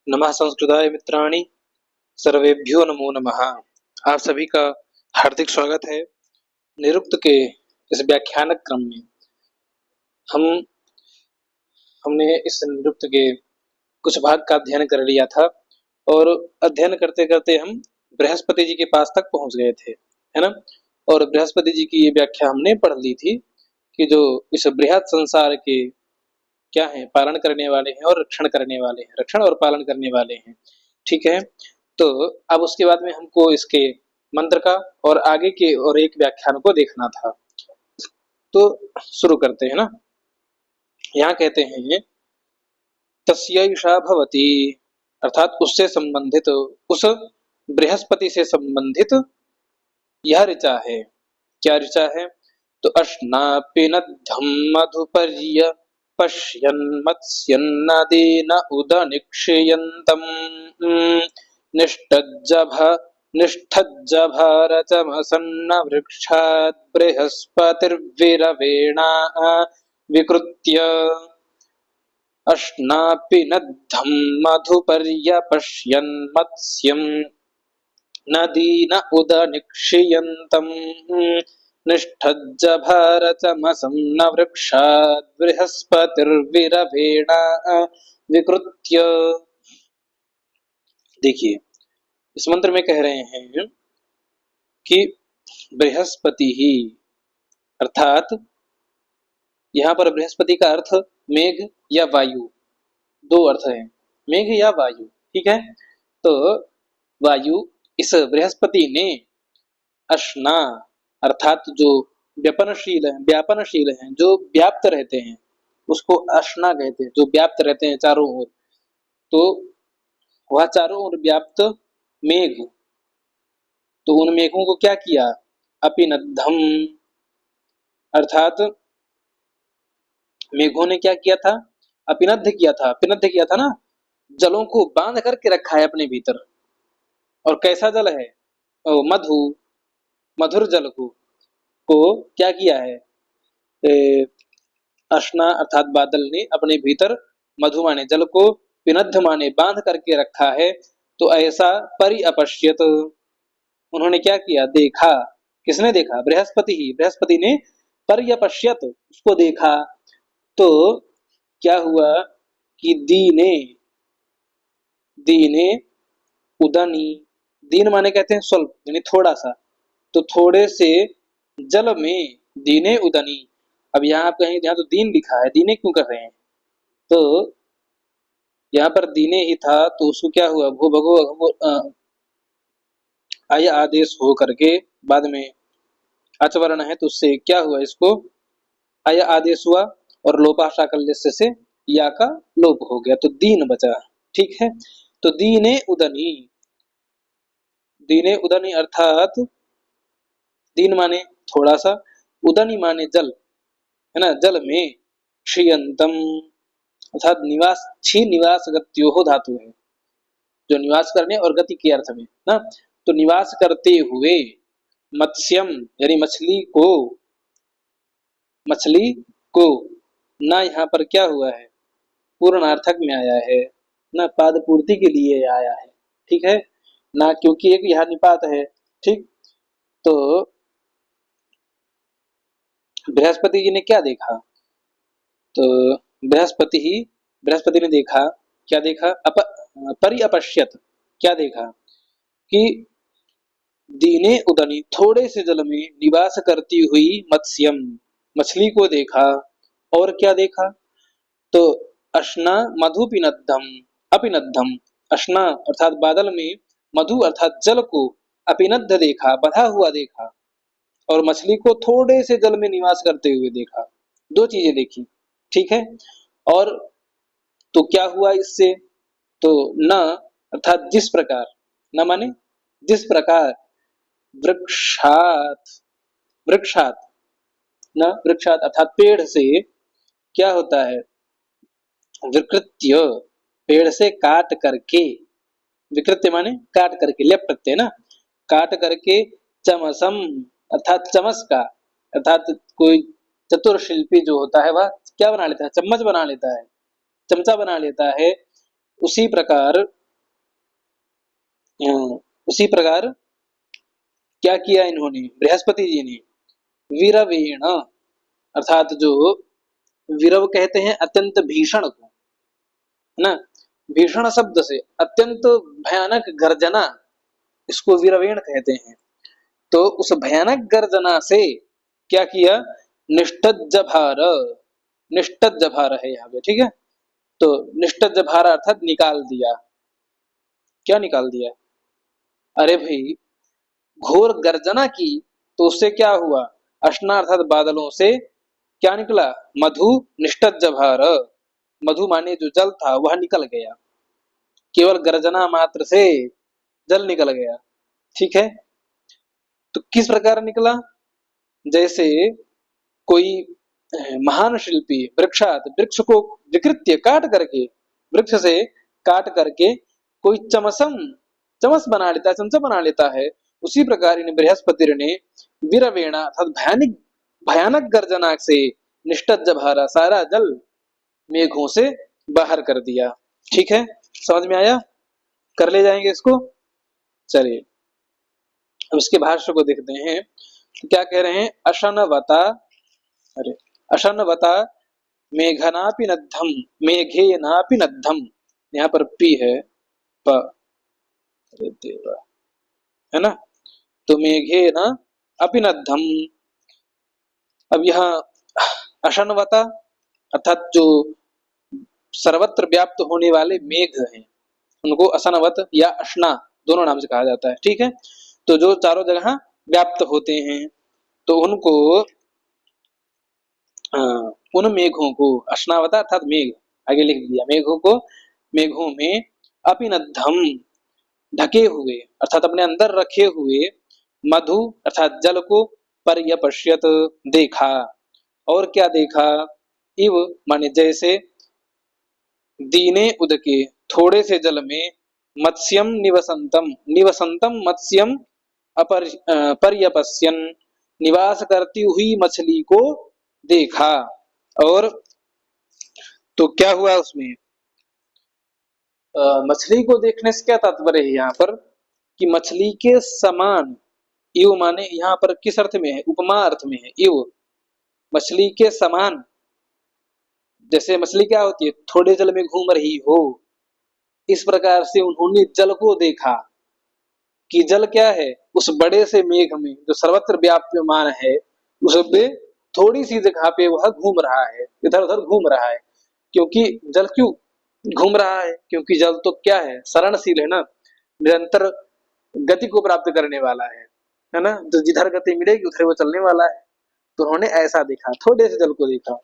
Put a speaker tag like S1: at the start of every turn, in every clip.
S1: नमः संस्कृताय मित्राणि, सर्वेभ्यो नमो नमः। आप सभी का हार्दिक स्वागत है। निरुक्त के इस व्याख्यानक क्रम में हम हमने इस निरुक्त के कुछ भाग का अध्ययन कर लिया था और अध्ययन करते करते हम बृहस्पति जी के पास तक पहुंच गए थे, है ना। और बृहस्पति जी की ये व्याख्या हमने पढ़ ली थी कि जो इस बृहद संसार के क्या है, पालन करने वाले हैं और रक्षण करने वाले हैं, रक्षण और पालन करने वाले हैं। ठीक है, तो अब उसके बाद में हमको इसके मंत्र का और आगे के और एक व्याख्यान को देखना था। तो शुरू करते हैं ना। यहाँ कहते हैं तस्यैषा भवति, अर्थात उससे संबंधित, उस बृहस्पति से संबंधित यह ऋचा है। क्या ऋचा है? तो अश्नापिनद्धं मधुपर्य पश्यन्मत्स्यन्नदेन उदनिक्षयन्तम् निष्ठज्जभारचमसन्न वृक्षात् बृहस्पतिर्विरवेणा विकृत्य। अश्नापिनद्धं मधुपर्यपश्यन्मत्स्यं नदीन उदनिक्षयन्तम् निष्ठज्जभारचमसं न वृक्षात् बृहस्पतिर्विरवेणा विकृत्य। देखिए, इस मंत्र में कह रहे हैं कि बृहस्पति ही, अर्थात यहाँ पर बृहस्पति का अर्थ मेघ या वायु, दो अर्थ हैं, मेघ या वायु। ठीक है, तो वायु इस बृहस्पति ने अश्ना, अर्थात जो व्यापनशील है, जो व्याप्त रहते हैं, उसको अश्ना कहते हैं, जो व्याप्त रहते हैं चारों ओर। तो वह चारों ओर व्याप्त मेघ, तो उन मेघों को क्या किया? अपिनद्धम, अर्थात मेघों ने क्या किया था? अपिनद्ध किया था, अपिनद्ध किया था ना, जलों को बांध करके रखा है अपने भीतर। और कैसा जल है? मधुर जल को क्या किया है? अश्ना अर्थात बादल ने अपने भीतर मधु माने जल को, पिनद्ध माने बांध करके रखा है। तो ऐसा परिअपश्यत, उन्होंने क्या किया? देखा। किसने देखा? बृहस्पति ही, बृहस्पति ने परिअपश्यत, उसको देखा। तो क्या हुआ कि दीने उदनी, दीन माने कहते हैं स्वल्प, यानी थोड़ा सा, तो थोड़े से जल में दीने उदनी। अब यहाँ आप कहेंगे यहाँ तो दीन लिखा है, दीने क्यों कर रहे हैं? तो यहाँ पर दीने ही था, तो उसको क्या हुआ? भू भगो आय आदेश हो करके बाद में अचवर्ण है, तो उससे क्या हुआ? इसको आय आदेश हुआ और लोपाशाकल्य से या का लोप हो गया, तो दीन बचा। ठीक है, तो दीने उदनी अर्थात दीन माने थोड़ा सा, उदनी माने जल, है ना, जल में, क्षीयंतम अर्थात निवास, छी निवास गत्यो धातु है, जो निवास करने और गति के अर्थ में ना। तो निवास करते हुए मत्स्यम यानी मछली को ना, यहाँ पर क्या हुआ है? पूर्णार्थक में आया है ना, पाद पूर्ति के लिए आया है। ठीक है ना, क्योंकि एक यहाँ निपात है। ठीक, तो बृहस्पति जी ने क्या देखा? तो बृहस्पति ने देखा, क्या देखा? परिअपश्यत, क्या देखा? कि दीने उदनी, थोड़े से जल में निवास करती हुई मत्स्यम, मछली को देखा। और क्या देखा? तो अश्ना मधुपिनद्धम अपिनद्धम, अश्ना अर्थात बादल में, मधु अर्थात जल को, अपिनद्ध देखा, बधा हुआ देखा, और मछली को थोड़े से जल में निवास करते हुए देखा। दो चीजें देखी। ठीक है, और तो क्या हुआ इससे? तो न अर्थात जिस प्रकार, न माने जिस प्रकार, वृक्षात, वृक्षात न, वृक्षात अर्थात पेड़ से क्या होता है? विकृत्य, पेड़ से काट करके, विकृत्य माने काट करके, लेप प्रत्यय ना, काट करके, चमसम अर्थात चमस का, अर्थात कोई चतुर शिल्पी जो होता है वह क्या बना लेता है? चम्मच बना लेता है, चमचा बना लेता है। उसी प्रकार उसी प्रकार क्या किया इन्होंने, बृहस्पति जी ने, वीरवेण, अर्थात जो वीरव कहते हैं अत्यंत भीषण को, है ना, भीषण शब्द से अत्यंत भयानक गर्जना, इसको वीरवेण कहते हैं। तो उस भयानक गर्जना से क्या किया, निष्टज्जभार, निष्टज्जभार है यहाँ पे, ठीक है। तो निष्टज्जभार अर्थात निकाल दिया, क्या निकाल दिया, अरे भाई घोर गर्जना की, तो उससे क्या हुआ, अश्ना अर्थात बादलों से क्या निकला, मधु, निष्टज्जभार, मधु माने जो जल था वह निकल गया, केवल गर्जना मात्र से जल निकल गया, ठीक है। तो किस प्रकार निकला, जैसे कोई महान शिल्पी वृक्षात, वृक्ष को विकृत्य काट करके, वृक्ष से काट करके कोई चमसम, चमस बना लेता है, चमचा बना लेता है, उसी प्रकार इन बृहस्पति ने वीरवेणा अर्थात भयानक भयानक गर्जना से निष्टज्ज भारा, सारा जल मेघों से बाहर कर दिया, ठीक है, समझ में आया, कर ले जाएंगे इसको। चलिए अब इसके भाष्य को देखते हैं, तो क्या कह रहे हैं, अशनवता, अरे अशनवता मेघनापि नद्धम, मेघे नापि नद्धम, यहाँ पर पी है, प, अरे देवा, है ना, तो मेघे न अपि नद्धम। अब यहाँ अशनवता अर्थात जो सर्वत्र व्याप्त होने वाले मेघ हैं, उनको असनवत या अशना दोनों नाम से कहा जाता है, ठीक है। तो जो चारों जगह व्याप्त होते हैं, तो उनको उन मेघों को, अश्नावता अर्थात मेघ, आगे लिख दिया, मेघों को, मेघों में अपिनद्धम ढके हुए अर्थात अपने अंदर रखे हुए, मधु अर्थात जल को, पर्यपश्यत देखा, और क्या देखा, इव माने जैसे, दीने उदके थोड़े से जल में, मत्स्यम निवसंतम, निवसंतम मत्स्यम अपर पर्यपश्यन, निवास करती हुई मछली को देखा। और तो क्या हुआ उसमें, मछली को देखने से क्या तात्पर्य है यहाँ पर, कि मछली के समान, इव माने यहाँ पर किस अर्थ में है, उपमा अर्थ में है, इव मछली के समान, जैसे मछली क्या होती है, थोड़े जल में घूम रही हो, इस प्रकार से उन्होंने जल को देखा कि जल क्या है, उस बड़े से मेघ में जो सर्वत्र व्याप्यमान है, उस पे थोड़ी सी जगह पे वह घूम रहा है, इधर उधर घूम रहा है, क्योंकि जल क्यों घूम रहा है, क्योंकि जल तो क्या है, सरणशील है ना, निरंतर गति को प्राप्त करने वाला है ना, तो जिधर गति मिलेगी उधर वो चलने वाला है। तो उन्होंने ऐसा देखा, थोड़े से जल को देखा,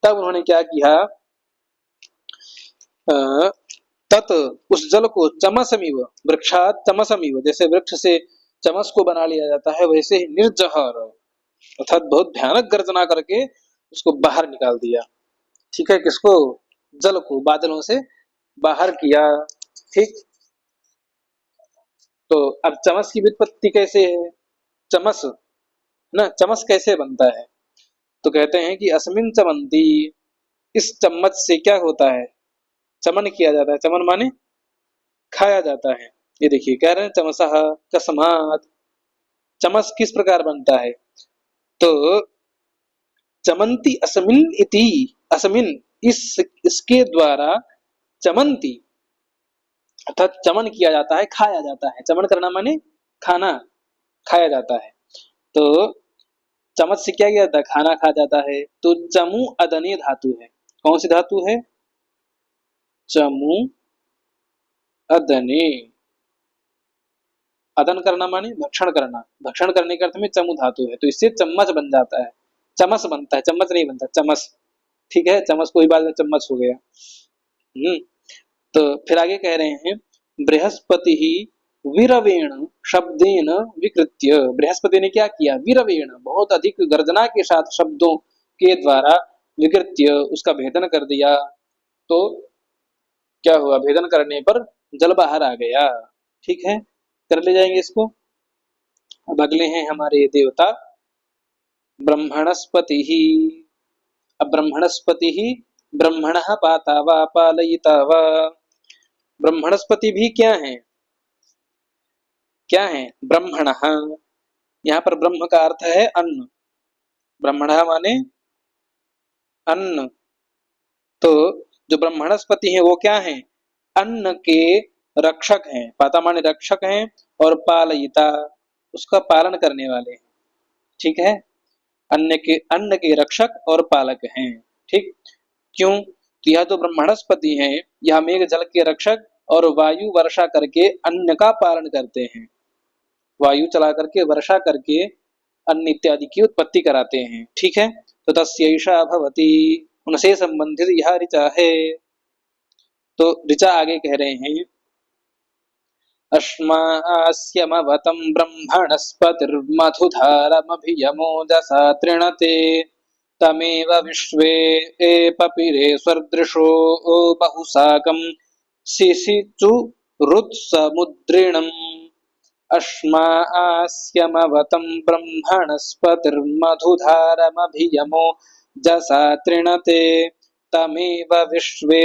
S1: तब उन्होंने क्या किया, तत् उस जल को चमसमिव, वृक्षात चमसमिव, जैसे वृक्ष से चमस को बना लिया जाता है, वैसे ही निर्जहर अर्थात बहुत भयानक गर्जना करके उसको बाहर निकाल दिया, ठीक है, किसको, जल को बादलों से बाहर किया, ठीक। तो अब चमस की व्युत्पत्ति कैसे है, चमस ना, चमस कैसे बनता है, तो कहते हैं कि अस्मिन चमंती, इस चम्मच से क्या होता है, चमन किया जाता है, चमन माने खाया जाता है। ये देखिए कह रहे हैं चमसः चस्मात्, चमस किस प्रकार बनता है, तो चमंती अस्मिन इति, अस्मिन इस, इसके द्वारा, चमंती अर्थात चमन किया जाता है, खाया जाता है, चमन करना माने खाना, खाया जाता है, तो चमच से क्या किया जाता है, खाना खा जाता है। तो चमु अदने धातु है, कौन सी धातु है, चमु अदने, अदन करना माने भक्षण करना, भक्षण करने के अर्थ में चमु धातु है, तो इससे चम्मच बन जाता है, चमस बनता है, चम्मच नहीं बनता, चमस, ठीक है, चमच कोई बात में चम्मच हो गया। तो फिर आगे कह रहे हैं, बृहस्पति ही वीरवेण शब्देन विकृत्य, बृहस्पति ने क्या किया, वीरवेण बहुत अधिक गर्जना के साथ शब्दों के द्वारा, विकृत्य उसका भेदन कर दिया, तो क्या हुआ, भेदन करने पर जल बाहर आ गया, ठीक है, कर ले जाएंगे इसको। अब अगले हैं हमारे देवता ब्रह्मणस्पति ही, अब ब्रह्मणस्पति ही, ब्रह्मण पाता वा पालयिता वा, ब्रह्मणस्पति भी क्या है, क्या है? ब्रह्मणः। यहाँ पर ब्रह्म का अर्थ है अन्न, ब्रह्मणः माने अन्न। तो जो ब्रह्मणस्पति है वो क्या है? अन्न के रक्षक हैं। पाता माने रक्षक हैं, और पालयिता उसका पालन करने वाले। ठीक है, अन्न के रक्षक और पालक हैं। ठीक, क्यों? तो यह जो ब्रह्मणस्पति हैं, यह मेघ जल के रक्षक और वायु वर्षा करके अन्न का पालन करते हैं। वायु चला करके, वर्षा करके अन्न इत्यादि की उत्पत्ति कराते हैं। ठीक है, तो तस्यैषा भवति, उनसे संबंधित यह ऋचा है। तो ऋचा आगे कह रहे हैं, अस्मास्यमवतं ब्रह्मणस्पतिर्मधुधारमभियमोजसा तृणते तमेव विश्वे पपिरे स्वर्दृशो बहुसाकं सिसिचुरुत्समुद्रिणम्। अस्मास्यमवतं ब्रह्मणस्पतिर्मधुधारमभियमो जसा तृणते तमेव विश्वे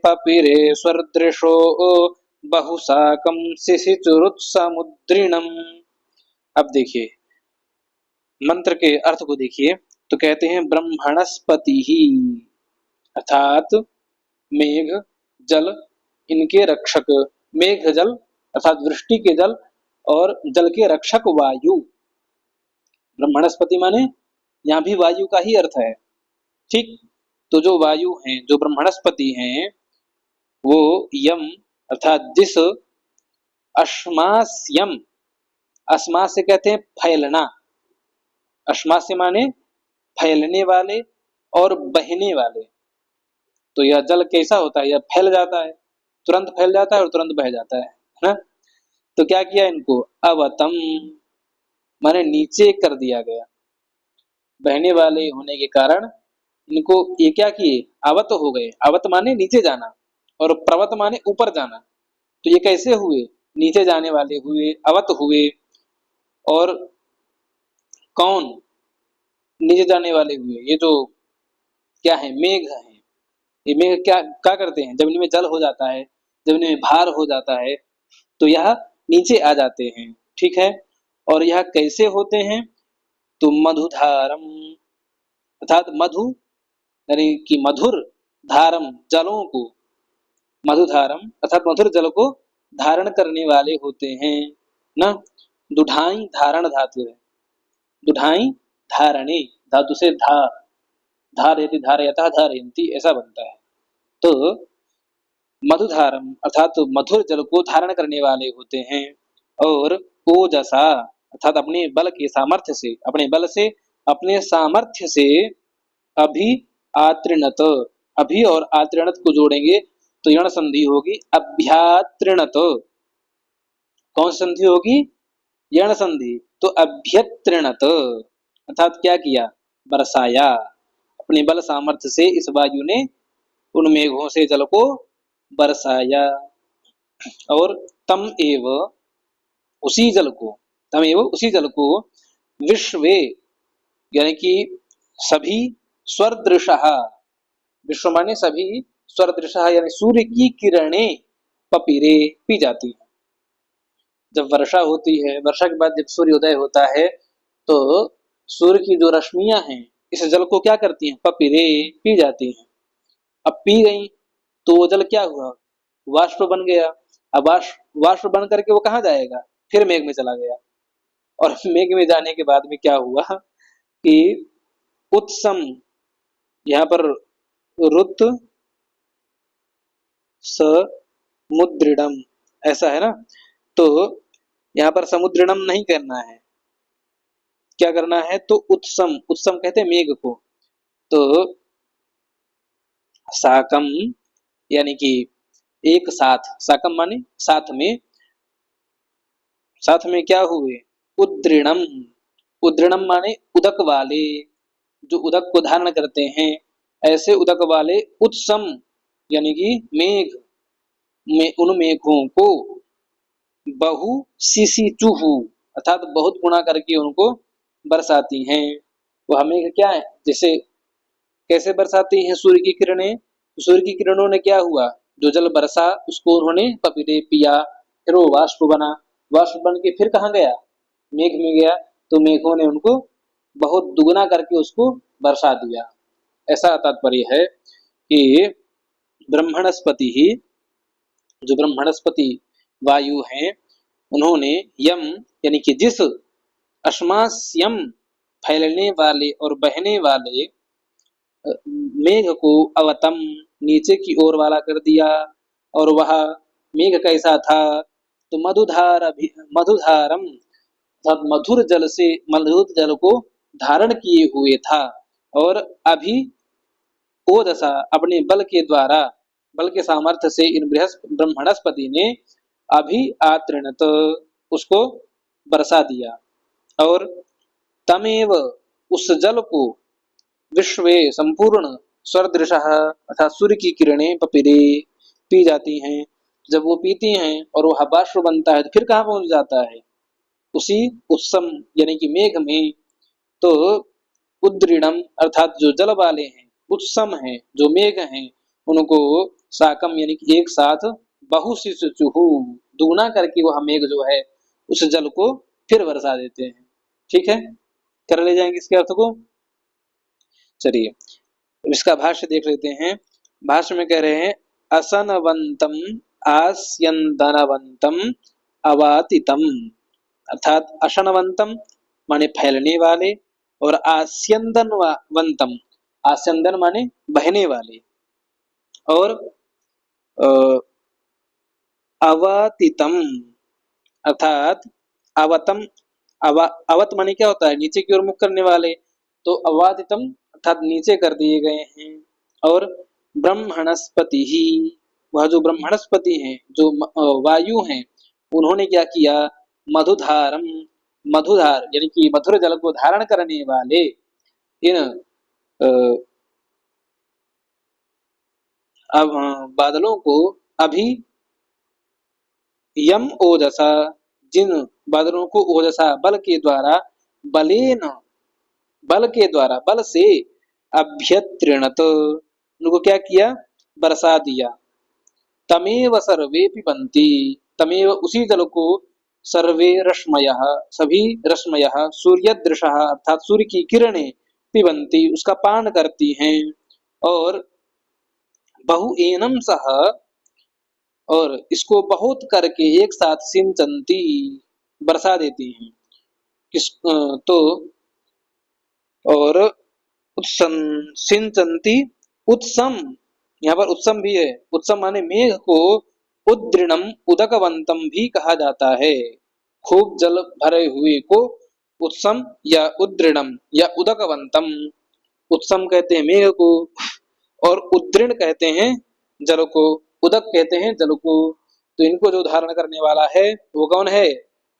S1: पपिरे स्वर्दृशो बहुसाकं सिसिचुरुत्समुद्रिणम्। अब देखिए मंत्र के अर्थ को देखिए, तो कहते हैं ब्रह्मणस्पति ही, अर्थात मेघ जल इनके रक्षक। मेघ जल अर्थात वृष्टि के जल और जल के रक्षक वायु। ब्रह्मणस्पति माने यहाँ भी वायु का ही अर्थ है। ठीक, तो जो वायु हैं, जो ब्रह्मणस्पति हैं, वो यम अर्थात जिस, अश्मास्यम, अस्मा से कहते हैं फैलना, अश्मास्य माने फैलने वाले और बहने वाले। तो यह जल कैसा होता है? यह फैल जाता है, तुरंत फैल जाता है और तुरंत बह जाता है ना। तो क्या किया इनको? अवतम माने नीचे कर दिया गया, बहने वाले होने के कारण इनको ये क्या किए? अवत हो गए। अवत माने नीचे जाना, और प्रवत माने ऊपर जाना। तो ये कैसे हुए? नीचे जाने वाले हुए, अवत हुए। और कौन नीचे जाने वाले हुए? ये जो क्या है? मेघ है। ये मेघ क्या क्या करते हैं? जब इनमें जल हो जाता है, जब इनमें भार हो जाता है, तो यह नीचे आ जाते हैं। ठीक है, और यह कैसे होते हैं? तो मधुधारम अर्थात मधु यानी कि मधुर, धारम जलों को, मधुधारम अर्थात मधुर जल को धारण करने वाले होते हैं ना। दुढ़ाई धारण धातु है, दुढ़ाई धारणे धातु से धा, धारयति धारयतः धारयन्ति ऐसा बनता है। तो मधुधारम अर्थात तो मधुर जल को धारण करने वाले होते हैं। और ओजसा अर्थात अपने बल के सामर्थ्य से, अपने बल से, अपने सामर्थ्य से अभी आत्रिणत, अभी और आत्रिणत को जोड़ेंगे तो यण संधि होगी अभ्यात्रिणत। कौन सी संधि होगी? यण संधि। तो अभ्यत्रिणत अर्थात क्या किया? बरसाया। अपने बल सामर्थ्य से इस वायु ने उन मेघों से जल को बरसाया। और तम एव उसी जल को, तम एव उसी जल को विश्वे यानी कि सभी स्वरदृशः, विश्व माने सभी, स्वरदृशः यानी सूर्य की किरणें पपीरे पी जाती है। जब वर्षा होती है, वर्षा के बाद जब सूर्योदय होता है, तो सूर्य की जो रश्मियां हैं इस जल को क्या करती हैं? पपीरे पी जाती हैं। अब पी गई तो वो जल क्या हुआ? वाष्प बन गया। अब वाष्प बन करके वो कहाँ जाएगा? फिर मेघ में चला गया। और मेघ में जाने के बाद में क्या हुआ कि उत्सम, यहाँ पर रुत समुद्रिडम ऐसा है ना। तो यहाँ पर समुद्रिडम नहीं करना है, क्या करना है? तो उत्सम, उत्सम कहते हैं मेघ को। तो साकम यानी कि एक साथ, साकम माने साथ में, साथ में क्या हुए? उद्रीणम, उद्रीणम माने उदक वाले, जो उदक को धारण करते हैं, ऐसे उदक वाले उत्सम यानी कि मेघ में, उन मेघों को बहु सिसिचुहु अर्थात बहुत गुणा करके उनको बरसाती हैं। वह मेघ क्या है? जैसे कैसे बरसाती हैं सूर्य की किरणें? सूर्य की किरणों ने क्या हुआ? जो जल बरसा उसको उन्होंने पपीरे पिया, फिर वो वाष्प बना, बाष्प बन के फिर कहाँ गया, मेघ में गया, तो मेघों ने उनको बहुत दुगना करके उसको बरसा दिया। ऐसा तात्पर्य है कि ब्रह्मणस्पति ही, जो ब्रह्मणस्पति वायु हैं, उन्होंने यम यानी कि जिस अस्मास्यम फैलने वाले और बहने वाले मेघ को अवतम नीचे की ओर वाला कर दिया। और वह मेघ कैसा था, तो मधुधारम अर्थात मधुर जल से, मधुर जल को धारण किए हुए था। और अभी ओजसा अपने बल के द्वारा, बल के सामर्थ्य से इन ब्रह्मणस्पति ने अभी आतृणत उसको बरसा दिया। और तमेव उस जल को विश्व संपूर्ण स्वरदृश अर्थात सूर्य की किरणें पपिरे पी जाती हैं। जब वो पीती हैं और वह बाष्प बनता है तो फिर कहाँ पहुंच जाता है, उसी उत्सम यानी कि मेघ में। तो उद्रीणम अर्थात जो जल वाले हैं, उत्सम है जो मेघ हैं, उनको साकम यानी कि एक साथ बहुशिशुचुहु दुगना करके वह मेघ जो है उस जल को फिर बरसा देते हैं। ठीक है, कर ले जाएंगे इसके अर्थ को। चलिए इसका भाष्य देख लेते हैं। भाष्य में कह रहे हैं असनवंतम आस्यंदनवंतम अवातितम, अर्थात अशनवंतम माने फैलने वाले, और आस्यंदनवंतम, आस्यंदन माने बहने वाले, और अवतितम अर्थात अवतम, अवत माने क्या होता है, नीचे की ओर मुख करने वाले, तो अवातितम अर्थात नीचे कर दिए गए हैं। और ब्रह्मणस्पति ही, वह जो ब्रह्मणस्पति हैं, जो वायु हैं, उन्होंने क्या किया, मधुधारम, मधुधार यानी कि मधुर जल को धारण करने वाले इन अब बादलों को अभी यम ओजसा, जिन बादलों को ओजसा बल के द्वारा, बलेन बल के द्वारा, बल से अभ्यत्रिणत उनको क्या किया, बरसा दिया। तमेव सर्वे पिबन्ति, तमेव उसी जल को सर्वे रश्मयः सभी रश्मयः सूर्यदृशः अर्थात सूर्य की किरणें पिबन्ति उसका पान करती हैं। और बहुएनम सह, और इसको बहुत करके एक साथ सिंचन्ति बरसा देती हैं। किस तो और उत्सम सिंचन्ति, उत्सम यहाँ पर उत्सम भी है, उत्सम माने मेघ को उद्दृणम उदकवंतम भी कहा जाता है। खूब जल भरे हुए को उत्सम या उद्दृणम या उदकवंतम, उत्सम कहते हैं मेघ को, और उद्दृण कहते हैं जल को, उदक कहते हैं जल को। तो इनको जो धारण करने वाला है वो कौन है,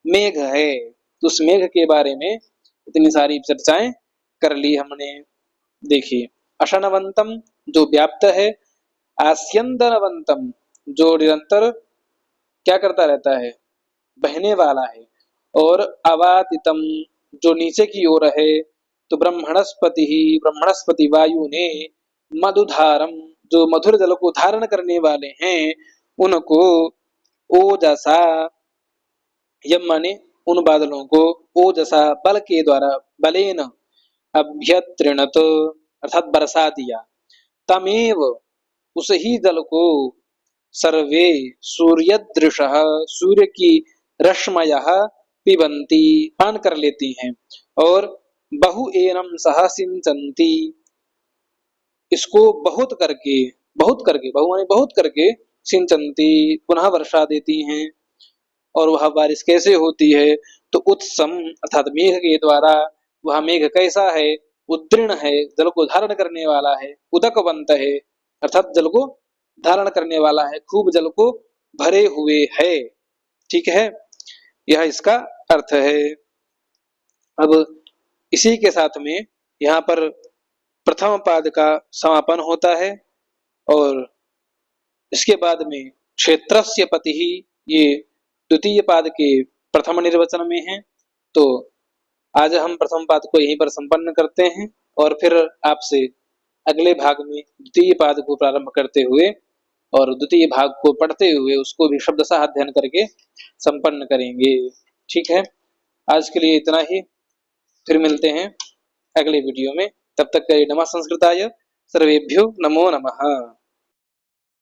S1: मेघ है। तो उस मेघ के बारे में इतनी सारी चर्चाएं कर ली हमने। देखिए अशनवंतम जो व्याप्त है, आस्यंदनवंतम जो निरंतर क्या करता रहता है, बहने वाला है, और अवातितम जो नीचे की ओर है। तो ब्रह्मणस्पति ही, ब्रह्मणस्पति वायु ने मधुधारम जो मधुर जल को धारण करने वाले हैं उनको ओजसा, यम माने उन बादलों को, ओजसा बल के द्वारा, बलेन अभ्यत्रिणत अर्थात बरसा दिया। तमेव उस ही जल को सर्वे सूर्यदृश सूर्य की रश्मयः पिबन्ति पान कर लेती हैं। और बहुएनम सह सिंचन्ति इसको बहुत करके बहु माने बहुत करके, सिंचन्ति पुनः वर्षा देती हैं। और वह बारिश कैसे होती है, तो उत्सम अर्थात मेघ के द्वारा। वह मेघ कैसा है, उद्दृण है जल को धारण करने वाला है, उदकवंत है अर्थात जल को धारण करने वाला है, खूब जल को भरे हुए है। ठीक है, यह इसका अर्थ है। अब इसी के साथ में यहाँ पर प्रथम पाद का समापन होता है, और इसके बाद में क्षेत्रस्य पति ही ये द्वितीय पाद के प्रथम निर्वचन में है। तो आज हम प्रथम पाद को यहीं पर संपन्न करते हैं, और फिर आपसे अगले भाग में द्वितीय पाद को प्रारंभ करते हुए और द्वितीय भाग को पढ़ते हुए उसको भी शब्दशः अध्ययन करके संपन्न करेंगे। ठीक है, आज के लिए इतना ही। फिर मिलते हैं अगले वीडियो में। तब तक के लिए नमः संस्कृताय, सर्वेभ्यो नमो नमः।